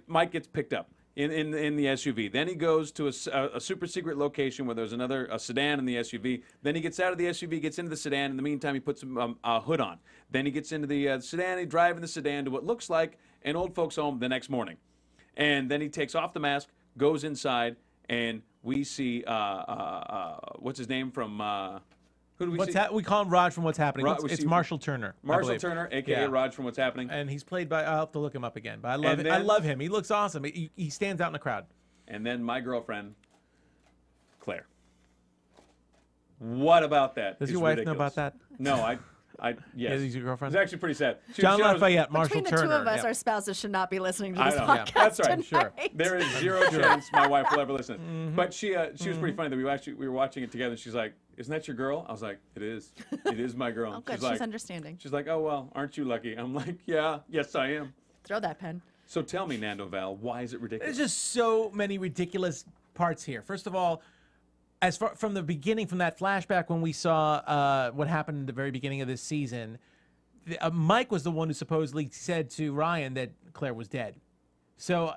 Mike gets picked up in the SUV. Then he goes to a super secret location where there's a sedan in the SUV. Then he gets out of the SUV, gets into the sedan. In the meantime, he puts a hood on. Then he gets into the sedan. He driving the sedan to what looks like an old folks' home the next morning. And then he takes off the mask, goes inside, and we see what's his name from who do we see? We call him Raj from What's Happening. We It's see- Marshall Turner. I Marshall believe. Turner, a.k.a. Yeah. Raj from What's Happening. And he's played by, I'll have to look him up again. But I love And it. I then- love him. He looks awesome. He stands out in the crowd. And then my girlfriend, Claire. What about that? Does is your wife ridiculous. know about that? No, yes. Yeah, he's your girlfriend? It's actually pretty sad. John Lafayette, Marshall Between the Turner. two of us, yeah. our spouses should not be listening to I this know. podcast That's right. tonight. There is zero chance my wife will ever listen. But she was pretty funny that we were watching it together. And she's like, "Isn't that your girl?" I was like, "It is. It is my girl." Oh, good. She's like, understanding. She's like, "Oh well, aren't you lucky?" I'm like, "Yeah, yes I am." Throw that pen. So tell me, Nando Val, why is it ridiculous? There's just so many ridiculous parts here. First of all, as far from the beginning, from that flashback when we saw what happened in the very beginning of this season, Mike was the one who supposedly said to Ryan that Claire was dead. So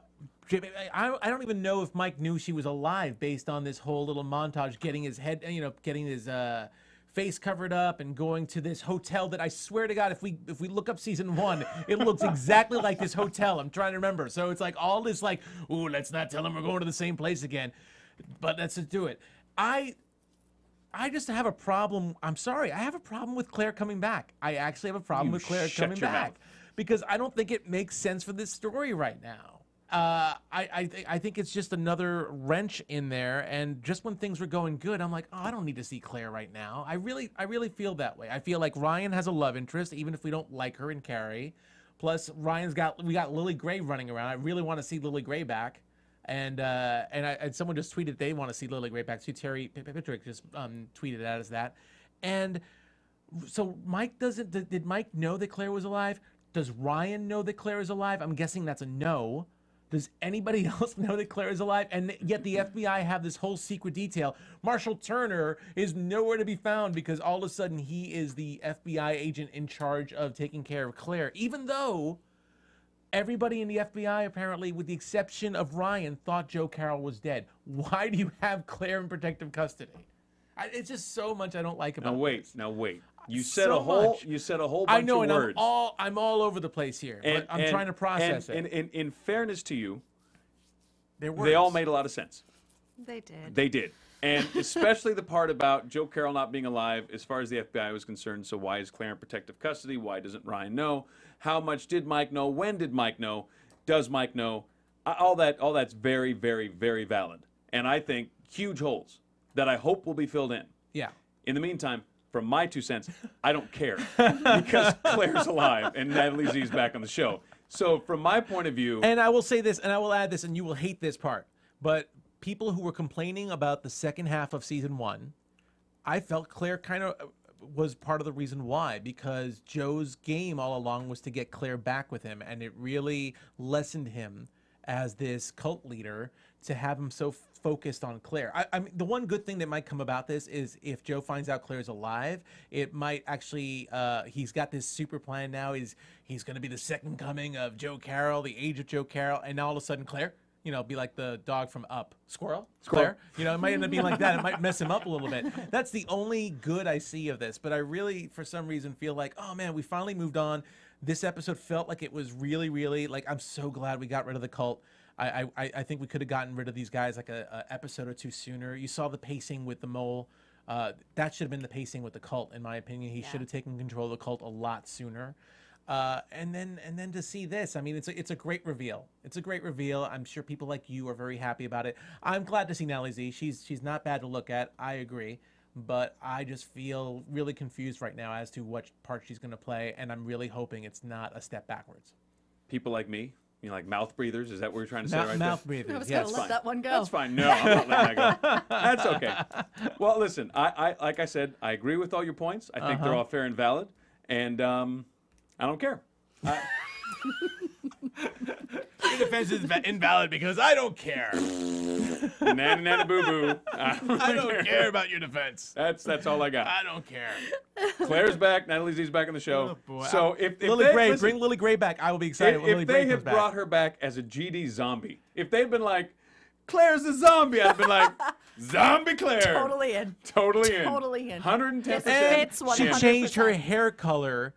I don't even know if Mike knew she was alive based on this whole little montage, getting his head, getting his face covered up and going to this hotel that I swear to God, if we look up season 1, it looks exactly like this hotel. I'm trying to remember. So it's like all this like, ooh, let's not tell him we're going to the same place again. But let's just do it. I just have a problem. I'm sorry. I have a problem with Claire coming back. I actually have a problem with Claire shut coming your back mouth. because I don't think it makes sense for this story right now. I think it's just another wrench in there. And just when things were going good, I'm like, oh, I don't need to see Claire right now. I really feel that way. I feel like Ryan has a love interest, even if we don't like her and Carrie. Plus, we got Lily Gray running around. I really want to see Lily Gray back. And someone just tweeted they want to see Lily Gray back too. Terry Patrick just tweeted at us that. And so did Mike know that Claire was alive? Does Ryan know that Claire is alive? I'm guessing that's a no. Does anybody else know that Claire is alive? And yet the FBI have this whole secret detail. Marshall Turner is nowhere to be found because all of a sudden he is the FBI agent in charge of taking care of Claire, even though everybody in the FBI, apparently, with the exception of Ryan, thought Joe Carroll was dead. Why do you have Claire in protective custody? It's just so much I don't like about this. Now wait. You said So a whole much. bunch I know, of and words. I'm all over the place here. But I'm trying to process it. And in fairness to you, They're they all words. made a lot of sense. They did. They did. And especially the part about Joe Carroll not being alive as far as the FBI was concerned. So why is Claire in protective custody? Why doesn't Ryan know? How much did Mike know? When did Mike know? Does Mike know? All that's very, very, very valid. And I think huge holes that I hope will be filled in. Yeah. In the meantime, from my 2 cents, I don't care because Claire's alive and Natalie Z's back on the show. So from my point of view, And I will say this, and I will add this, and you will hate this part, but people who were complaining about the second half of season 1, I felt Claire kind of was part of the reason why, because Joe's game all along was to get Claire back with him, and it really lessened him as this cult leader to have him so focused on Claire. I mean, the one good thing that might come about this is if Joe finds out Claire's alive, it might actually, he's got this super plan now. He's going to be the second coming of Joe Carroll, the age of Joe Carroll, and now all of a sudden Claire, you know, be like the dog from Up. Squirrel? Claire? You know, it might end up being like that. It might mess him up a little bit. That's the only good I see of this. But I really, for some reason, feel like, oh man, we finally moved on. This episode felt like it was really, really, like, I'm so glad we got rid of the cult. I think we could have gotten rid of these guys like a episode or two sooner. You saw the pacing with the mole. That should have been the pacing with the cult, in my opinion. He should have taken control of the cult a lot sooner. And then to see this, I mean, it's a great reveal. It's a great reveal. I'm sure people like you are very happy about it. I'm glad to see Nellie Z. She's not bad to look at. I agree. But I just feel really confused right now as to what part she's going to play, and I'm really hoping it's not a step backwards. People like me? You know, like mouth breathers? Is that what you're trying to say right there? Mouth breathers. I was going to let that one go. That's fine. No, I'm not letting that go. That's okay. Well, listen, I like I said, I agree with all your points. I think they're all fair and valid, and I don't care. Your defense is invalid because I don't care. Nana boo boo. I don't care about your defense. That's all I got. I don't care. Claire's back. Natalie Z's back on the show. Oh, boy. So if Lily they, Gray, listen, bring Lily Gray back. I will be excited when Lily if Gray they comes had brought back. her back as a GD zombie, if they'd been like, Claire's a zombie, I'd been like, zombie Claire. Totally in. Totally in. Totally in. 110%. This fits 100%. She changed her hair color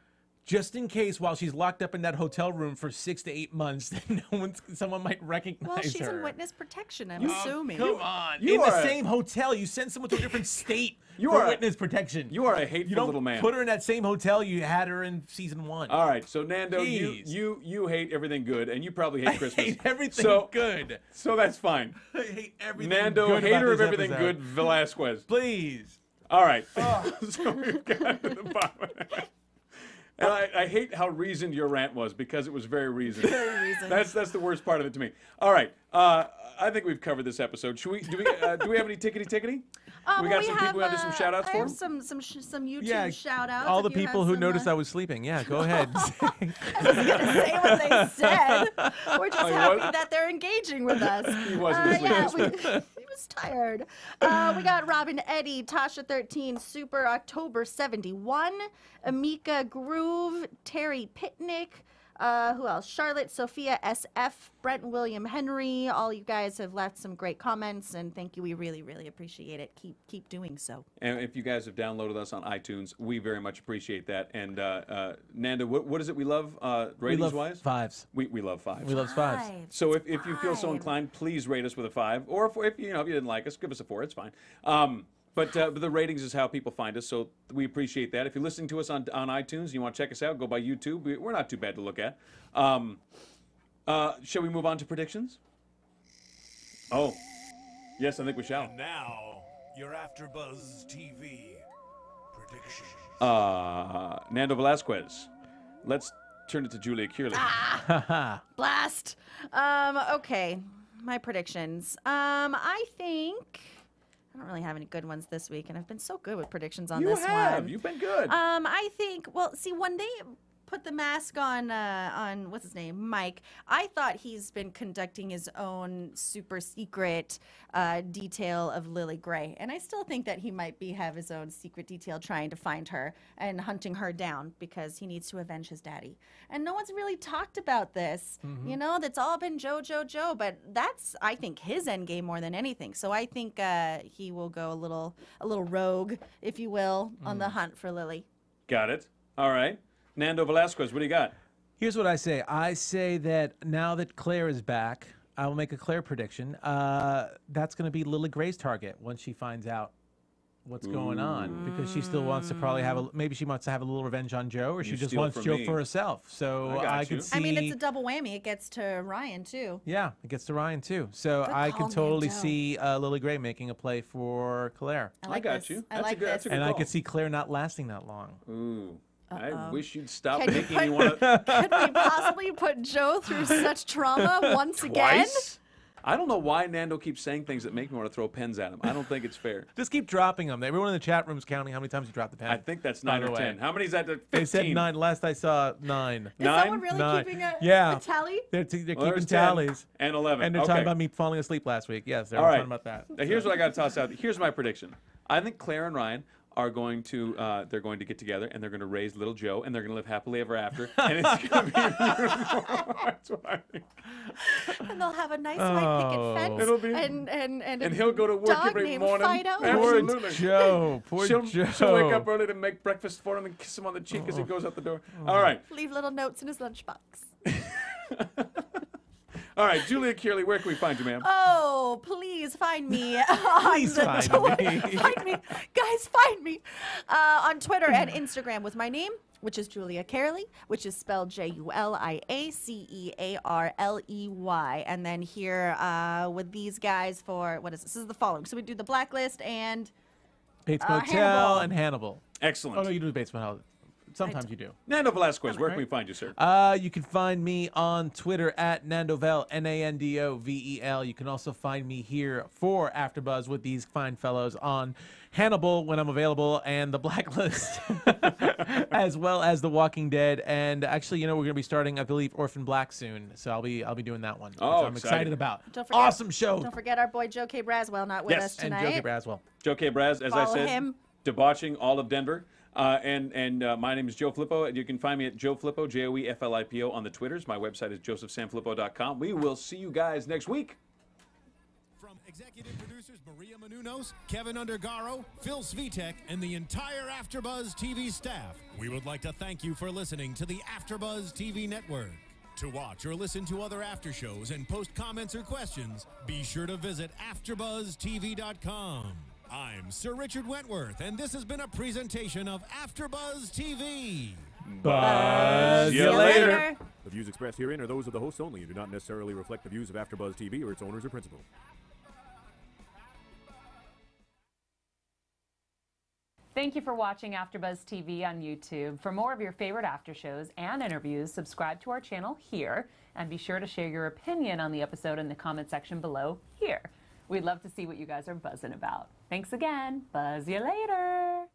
just in case while she's locked up in that hotel room for 6 to 8 months, that someone might recognize her. Well, she's in witness protection, I'm assuming. Come on. In the same hotel, you send someone to a different state for witness protection. You are a hateful little man. Put her in that same hotel you had her in season 1. All right, so Nando, you hate everything good, and you probably hate Christmas. I hate everything good. So that's fine. I hate everything Nando, good hater about of this everything episode. good, Velasquez. Please. All right. So we've got to the bottom. And I hate how reasoned your rant was because it was very reasoned. Very reasoned. That's the worst part of it to me. All right. I think we've covered this episode. Do we have any tickety? We got some people we want to do some shout outs I for? have some YouTube shout outs. All the people who noticed I was sleeping. Yeah, go ahead. I was going to say what they said. We're just happy that they're engaging with us. He wasn't asleep. He was tired. We got Robin Eddy, Tasha 13, Super October 71, Amika Groove, Terry Pitnick. Who else? Charlotte, Sophia, SF, Brent and William Henry. All you guys have left some great comments, and thank you. We really, really appreciate it. Keep doing so. And if you guys have downloaded us on iTunes, we very much appreciate that. And Nando, what is it we love ratings-wise? Fives. We love fives. We love fives. So if you feel so inclined, please rate us with a 5. Or if you didn't like us, give us a 4. It's fine. But the ratings is how people find us, so we appreciate that. If you're listening to us on iTunes and you want to check us out, go by YouTube. We're not too bad to look at. Shall we move on to predictions? Oh, yes, I think we shall. And now, your AfterBuzz TV predictions. Nando Velasquez. Let's turn it to Julia Cearley. Blast. Okay, my predictions. I think I don't really have any good ones this week, and I've been so good with predictions on this one. You've been good. I think, well, see, when they put the mask on what's his name, Mike, I thought he's been conducting his own super secret detail of Lily Gray, and I still think that he might have his own secret detail trying to find her and hunting her down because he needs to avenge his daddy. And no one's really talked about this, you know, that's all been Joe, but that's, I think, his end game more than anything. So I think he will go a little rogue, if you will, on the hunt for Lily. Got it. All right. Nando Velasquez, what do you got? Here's what I say. I say that now that Claire is back, I will make a Claire prediction. That's going to be Lily Gray's target once she finds out what's going on, because she still wants to probably maybe she wants to have a little revenge on Joe, or she just wants Joe for herself. So I could see. I mean, it's a double whammy. It gets to Ryan too. Yeah, it gets to Ryan too. So I could totally see Lily Gray making a play for Claire. I got you. I like this. And I could see Claire not lasting that long. Ooh. I wish you'd stop making me want to. Could we possibly put Joe through such trauma once again? I don't know why Nando keeps saying things that make me want to throw pens at him. I don't think it's fair. Just keep dropping them. Everyone in the chat room's counting how many times you dropped the pen. I think that's 9 or 10. How many is that? 15? They said 9. Last I saw 9. Is someone really keeping a tally? They're keeping tallies. And 11. And they're talking about me falling asleep last week. Yes, they're All right. talking about that. Now, here's what I got to toss out. Here's my prediction. I think Claire and Ryan are going to they're going to get together and they're going to raise little Joe and they're going to live happily ever after and it's going to be beautiful. That's what I think. And they'll have a nice white picket fence. It'll be, and he'll go to work dog every named morning. Fido. Absolutely. Poor Joe. She'll wake up early to make breakfast for him and kiss him on the cheek as he goes out the door. All right. Leave little notes in his lunchbox. All right, Julia Cearley, where can we find you, ma'am? Oh, please find me on Please the find Twitter. me. Find me. Guys, find me on Twitter and Instagram with my name, which is Julia Cearley, which is spelled Juliacearley. And then here with these guys for, what is this? This is the following. So we do the Blacklist and Bates Motel Hannibal. and Hannibal. Excellent. Oh, no, you do Bates Motel. Sometimes you do. Nando Velasquez, where can we find you, sir? You can find me on Twitter at Nandovel, Nandovel. You can also find me here for AfterBuzz with these fine fellows on Hannibal when I'm available and The Blacklist, as well as The Walking Dead. And actually, you know, we're going to be starting, I believe, Orphan Black soon. So I'll be doing that one. Oh, which I'm excited about. Don't forget, awesome show. Don't forget our boy Joe K. Braswell not with us tonight. And Joe K. Braswell. Joe K. Braz, as I Follow said, him. debauching all of Denver. My name is Joe Flippo. You can find me at Joe Flippo, JoeFlippo on the Twitters. My website is josephsanfelippo.com. We will see you guys next week. From executive producers Maria Menounos, Kevin Undergaro, Phil Svitek, and the entire AfterBuzz TV staff, we would like to thank you for listening to the AfterBuzz TV network. To watch or listen to other after shows and post comments or questions, be sure to visit AfterBuzzTV.com. I'm Sir Richard Wentworth, and this has been a presentation of AfterBuzz TV. Buzz you later. The views expressed herein are those of the hosts only and do not necessarily reflect the views of AfterBuzz TV or its owners or principals. Thank you for watching AfterBuzz TV on YouTube. For more of your favorite after shows and interviews, subscribe to our channel here, and be sure to share your opinion on the episode in the comment section below here. We'd love to see what you guys are buzzing about. Thanks again. Buzz you later.